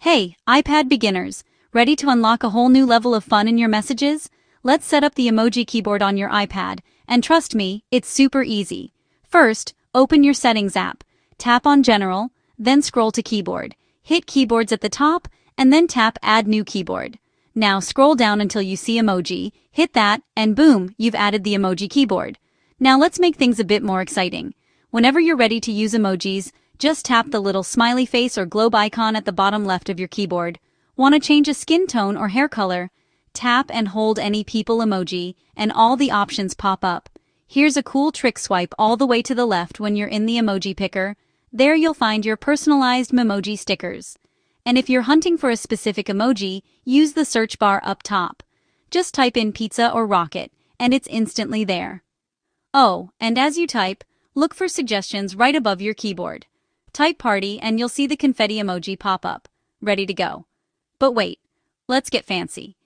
Hey, iPad beginners, ready to unlock a whole new level of fun in your messages? Let's set up the emoji keyboard on your iPad, and trust me, it's super easy. First, open your Settings app, tap on General, then scroll to Keyboard. Hit Keyboards at the top, and then tap Add New Keyboard. Now scroll down until you see Emoji, hit that, and boom, you've added the emoji keyboard. Now let's make things a bit more exciting. Whenever you're ready to use emojis, just tap the little smiley face or globe icon at the bottom left of your keyboard. Want to change a skin tone or hair color? Tap and hold any people emoji, and all the options pop up. Here's a cool trick: swipe all the way to the left when you're in the emoji picker. There you'll find your personalized Memoji stickers. And if you're hunting for a specific emoji, use the search bar up top. Just type in pizza or rocket, and it's instantly there. Oh, and as you type, look for suggestions right above your keyboard. Type party and you'll see the confetti emoji pop up, ready to go. But wait, let's get fancy.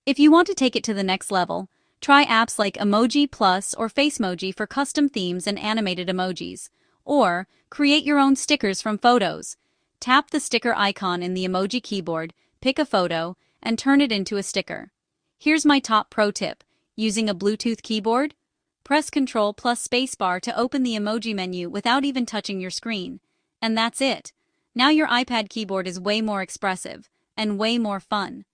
If you want to take it to the next level, try apps like Emoji Plus or Facemoji for custom themes and animated emojis. Or, create your own stickers from photos. Tap the sticker icon in the emoji keyboard, pick a photo, and turn it into a sticker. Here's my top pro tip: using a Bluetooth keyboard. Press Ctrl plus spacebar to open the emoji menu without even touching your screen. And that's it. Now your iPad keyboard is way more expressive and way more fun.